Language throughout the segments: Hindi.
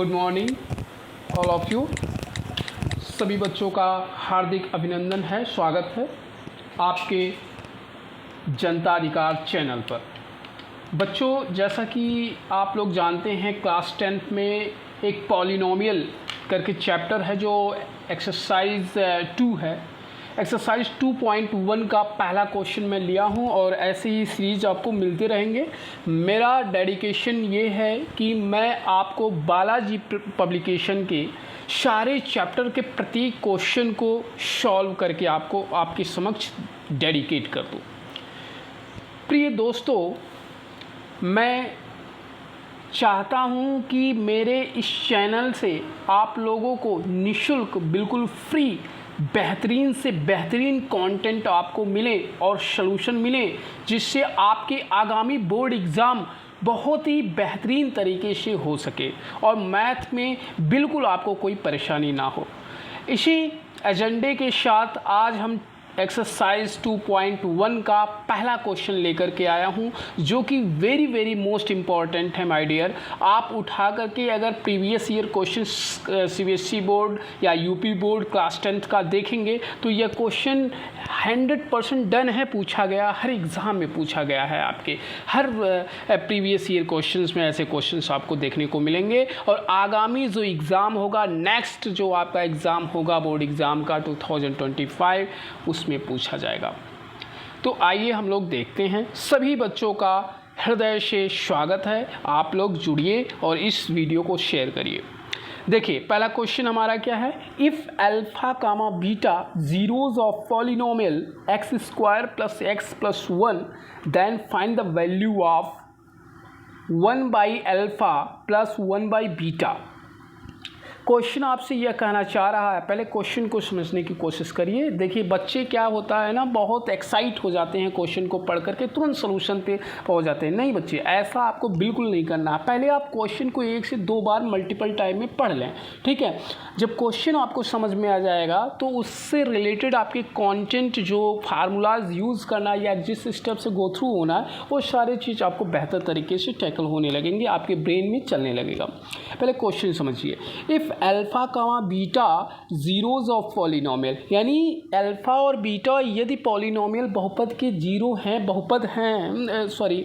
Good morning all of you. सभी बच्चों का हार्दिक अभिनंदन है, स्वागत है आपके जनता अधिकार चैनल पर। बच्चों, जैसा कि आप लोग जानते हैं, क्लास 10th में एक पॉलिनोमियल करके चैप्टर है जो एक्सरसाइज 2 है। एक्सरसाइज 2.1 का पहला क्वेश्चन मैं लिया हूं और ऐसे ही सीरीज आपको मिलते रहेंगे। मेरा डेडिकेशन ये है कि मैं आपको बालाजी पब्लिकेशन के सारे चैप्टर के प्रत्येक क्वेश्चन को सॉल्व करके आपको आपके समक्ष डेडिकेट कर दूं। प्रिय दोस्तों, मैं चाहता हूं कि मेरे इस चैनल से आप लोगों को निःशुल्क, बिल्कुल फ्री, बेहतरीन से बेहतरीन कंटेंट आपको मिले और सॉल्यूशन मिले, जिससे आपके आगामी बोर्ड एग्ज़ाम बहुत ही बेहतरीन तरीके से हो सके और मैथ में बिल्कुल आपको कोई परेशानी ना हो। इसी एजेंडे के साथ आज हम एक्सरसाइज 2.1 का पहला क्वेश्चन लेकर के आया हूं, जो कि वेरी मोस्ट इम्पॉर्टेंट है माय डियर। आप उठा करके अगर previous year question CBSE board या यूपी बोर्ड क्लास 10th का देखेंगे तो यह क्वेश्चन 100% डन है, पूछा गया, हर एग्ज़ाम में पूछा गया है। आपके हर प्रीवियस ईयर क्वेश्चंस में ऐसे क्वेश्चंस आपको देखने को मिलेंगे और आगामी जो एग्ज़ाम होगा, नेक्स्ट जो आपका एग्ज़ाम होगा बोर्ड एग्ज़ाम का 2025, उसमें पूछा जाएगा। तो आइए हम लोग देखते हैं। सभी बच्चों का हृदय से स्वागत है। आप लोग जुड़िए और इस वीडियो को शेयर करिए। देखिए, पहला क्वेश्चन हमारा क्या है। If alpha comma beta zeros of polynomial X square plus X plus 1 then find the value of 1 by alpha plus 1 by beta. Question आपसे यह कहना चाह रहा है, पहले क्वेश्चन को समझने की कोशिश करिए। देखिए, बच्चे क्या होता है ना, बहुत एक्साइट हो जाते हैं क्वेश्चन को पढ़ करके, तुरंत सलूशन पे पहुंच जाते हैं। नहीं बच्चे, ऐसा आपको बिल्कुल नहीं करना है। पहले आप क्वेश्चन को 1 से 2 बार मल्टीपल टाइम में पढ़ लें, ठीक है। जब क्वेश्चन आपको समझ में आ जाएगा तो उससे रिलेटेड आपके कॉन्टेंट, जो फार्मूलाज यूज़ करना या जिस स्टेप से गो थ्रू होना है, वो सारे चीज़ आपको बेहतर तरीके से टैकल होने लगेंगे, आपके ब्रेन में चलने लगेगा। पहले क्वेश्चन समझिए। If alpha comma beta zeros of polynomial, यानी अल्फा और बीटा यदि पॉलिनोमियल बहुपद के जीरो हैं, बहुपद हैं,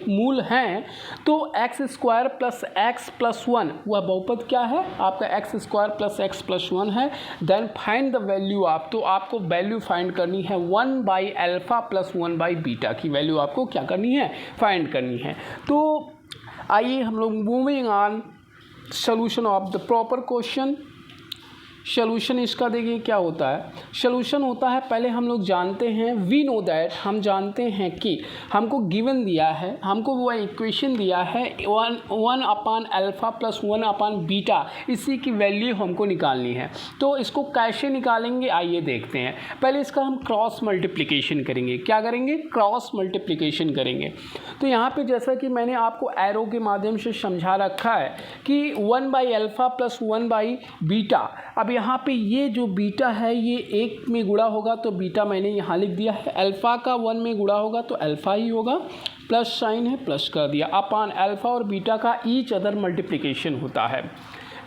मूल हैं, तो X square plus X plus 1 वह बहुपद क्या है आपका, X square plus X plus 1 है। Then find the value of, तो आपको वैल्यू फाइंड करनी है 1 by alpha plus 1 by beta की वैल्यू आपको क्या करनी है, फाइंड करनी है। तो आइए हम लोग moving on solution of the proper question. Solution इसका देखिए क्या होता है। सॉल्यूशन होता है, पहले हम लोग जानते हैं, वी नो दैट, हम जानते हैं कि हमको गिवन दिया है, हमको वो इक्वेशन दिया है 1 अपान अल्फ़ा प्लस 1 अपान बीटा, इसी की वैल्यू हमको निकालनी है। तो इसको कैसे निकालेंगे आइए देखते हैं। पहले इसका हम क्रॉस मल्टीप्लिकेशन करेंगे। क्या करेंगे, क्रॉस मल्टीप्लिकेशन करेंगे। तो यहाँ पे जैसा कि मैंने आपको एरो के माध्यम से समझा रखा है कि 1 by alpha plus 1 by beta. अब यहाँ पे ये जो बीटा है ये 1 में गुणा होगा तो बीटा मैंने यहाँ लिख दिया है, अल्फ़ा का 1 में गुणा होगा तो अल्फ़ा ही होगा, प्लस साइन है, प्लस कर दिया। अपान अल्फ़ा और बीटा का ईच अदर मल्टीप्लिकेशन होता है,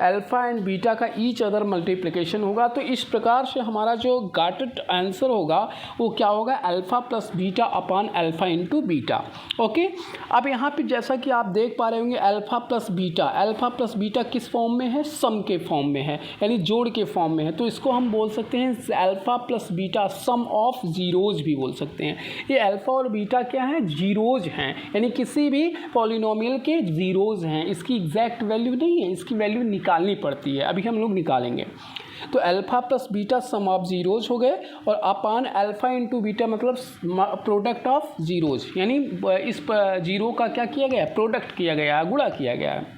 अल्फ़ा एंड बीटा का ईच अदर मल्टीप्लिकेशन होगा। तो इस प्रकार से हमारा जो गाटेड आंसर होगा वो क्या होगा, अल्फ़ा प्लस बीटा अपान अल्फ़ा इंटू बीटा। ओके, अब यहाँ पे जैसा कि आप देख पा रहे होंगे अल्फ़ा प्लस बीटा किस फॉर्म में है, सम के फॉर्म में है, यानी जोड़ के फॉर्म में है। तो इसको हम बोल सकते हैं alpha plus beta some of zeros भी बोल सकते हैं। ये अल्फ़ा और बीटा क्या है, जीरोज हैं, यानी किसी भी पॉलिनोमियल के जीरोज हैं। इसकी एग्जैक्ट वैल्यू नहीं है, इसकी वैल्यू निकालनी पड़ती है, अभी हम लोग निकालेंगे। तो alpha plus beta some of zeros हो गए और अपान अल्फ़ा इंटू बीटा मतलब प्रोडक्ट ऑफ जीरोज, यानी इस जीरो का क्या किया गया, प्रोडक्ट किया गया, गुणा किया गया है।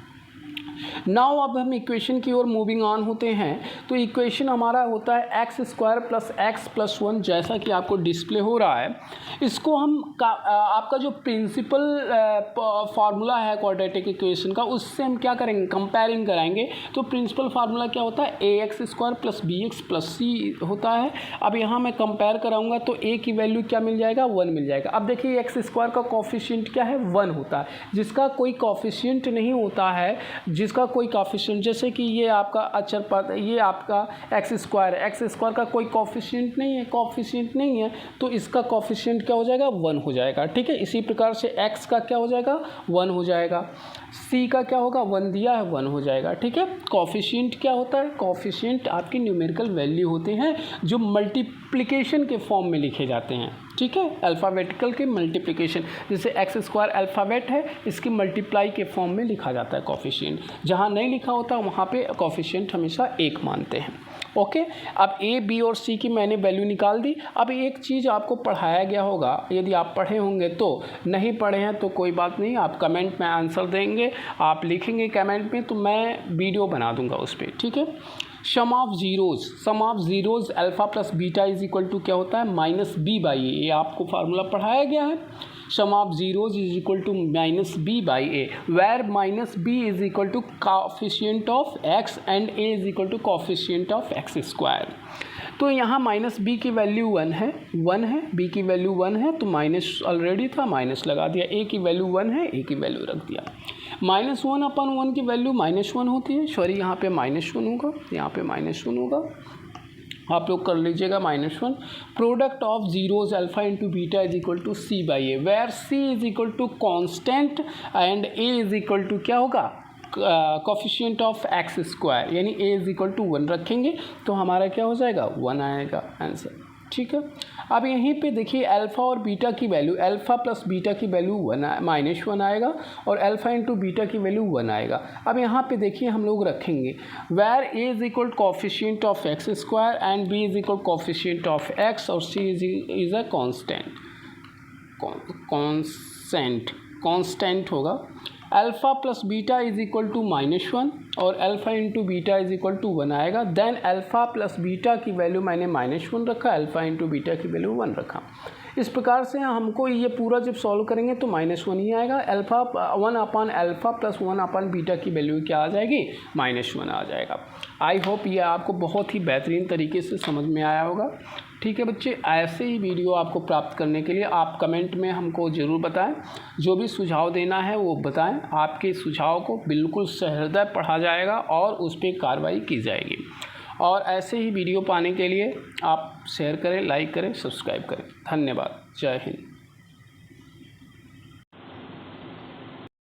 नाउ अब हम इक्वेशन की ओर मूविंग ऑन होते हैं। तो इक्वेशन हमारा होता है x square plus X plus 1, जैसा कि आपको डिस्प्ले हो रहा है। इसको हम आपका जो प्रिंसिपल फार्मूला है क्वाड्रेटिक इक्वेशन का, उससे हम क्या करेंगे, कंपेयरिंग कराएंगे। तो प्रिंसिपल फार्मूला क्या होता है, a x square plus b x plus c होता है। अब यहाँ मैं कंपेयर कराऊंगा तो ए की वैल्यू क्या मिल जाएगा, 1 मिल जाएगा। अब देखिए एक्स स्क्वायर का कोफिशिएंट क्या है, 1 होता है। जिसका कोई कोफिशिएंट नहीं होता है, जिसका कोई कॉफिशिएंट, जैसे कि ये आपका अचर पद, ये आपका एक्स स्क्वायर है, एक्स स्क्वायर का कोई कॉफिशिएंट नहीं है, तो इसका कॉफिशिएंट क्या हो जाएगा, 1 हो जाएगा। ठीक है, इसी प्रकार से एक्स का क्या हो जाएगा, 1 हो जाएगा। सी का क्या होगा, 1 दिया है, 1 हो जाएगा। ठीक है, कॉफिशिएंट क्या होता है, कॉफिशिएंट आपकी न्यूमेरिकल वैल्यू होते हैं जो मल्टीप्लिकेशन के फॉर्म में लिखे जाते हैं। ठीक है, अल्फ़ाबेटिकल के मल्टीप्लिकेशन, जैसे एक्स स्क्वायर अल्फ़ाबेट है, इसकी मल्टीप्लाई के फॉर्म में लिखा जाता है कॉफिशिएंट। जहाँ नहीं लिखा होता वहाँ पे कॉफिशिएंट हमेशा 1 मानते हैं। ओके, अब ए, बी और सी की मैंने वैल्यू निकाल दी। अब एक चीज़ आपको पढ़ाया गया होगा, यदि आप पढ़े होंगे तो, नहीं पढ़े हैं तो कोई बात नहीं, आप कमेंट में आंसर देंगे, आप लिखेंगे कमेंट में, तो मैं वीडियो बना दूंगा उस पर। ठीक है, sum of zeros alpha plus beta is equal to क्या होता है, माइनस बी बाई ए। ये आपको फार्मूला पढ़ाया गया है। Sum of zeros is equal to minus b by A, where minus b is equal to coefficient of x and A is equal to coefficient of x square. तो यहाँ माइनस बी की वैल्यू 1 है, बी की वैल्यू 1 है, तो माइनस ऑलरेडी था, माइनस लगा दिया। ए की वैल्यू 1 है, ए की वैल्यू रख दिया। -1/1 की वैल्यू -1 होती है, सॉरी यहाँ पे -1 होगा, यहाँ पे -1 होगा, आप लोग कर लीजिएगा -1। Product of zeros alpha into beta is equal to C by A, where C is equal to constant and A is equal to क्या होगा, कॉफिशिएंट ऑफ एक्स स्क्वायर, यानी ए इज इक्वल टू 1 रखेंगे तो हमारा क्या हो जाएगा, 1 आएगा आंसर। ठीक है, अब यहीं पे देखिए अल्फ़ा और बीटा की वैल्यू, अल्फ़ा प्लस बीटा की वैल्यू -1 आएगा और अल्फ़ा इंटू बीटा की वैल्यू 1 आएगा। अब यहाँ पे देखिए हम लोग रखेंगे where A is equal coefficient of x square and B is equal coefficient of X और सी इज अ कांस्टेंट होगा। Alpha plus beta is equal to -1 और alpha into beta is equal to 1 आएगा। देन अल्फ़ा प्लस बीटा की वैल्यू मैंने -1 रखा, अल्फ़ा इंटू बीटा की वैल्यू 1 रखा। इस प्रकार से हमको ये पूरा जब सॉल्व करेंगे तो -1 ही आएगा। अल्फ़ा 1/अल्फ़ा प्लस 1/बीटा की वैल्यू क्या आ जाएगी, -1 आ जाएगा। आई होप ये आपको बहुत ही बेहतरीन तरीके से समझ में आया होगा। ठीक है बच्चे, ऐसे ही वीडियो आपको प्राप्त करने के लिए आप कमेंट में हमको ज़रूर बताएं, जो भी सुझाव देना है वो बताएं। आपके सुझाव को बिल्कुल सहृदय पढ़ा जाएगा और उस पर कार्रवाई की जाएगी। और ऐसे ही वीडियो पाने के लिए आप शेयर करें, लाइक करें, सब्सक्राइब करें। धन्यवाद। जय हिंद।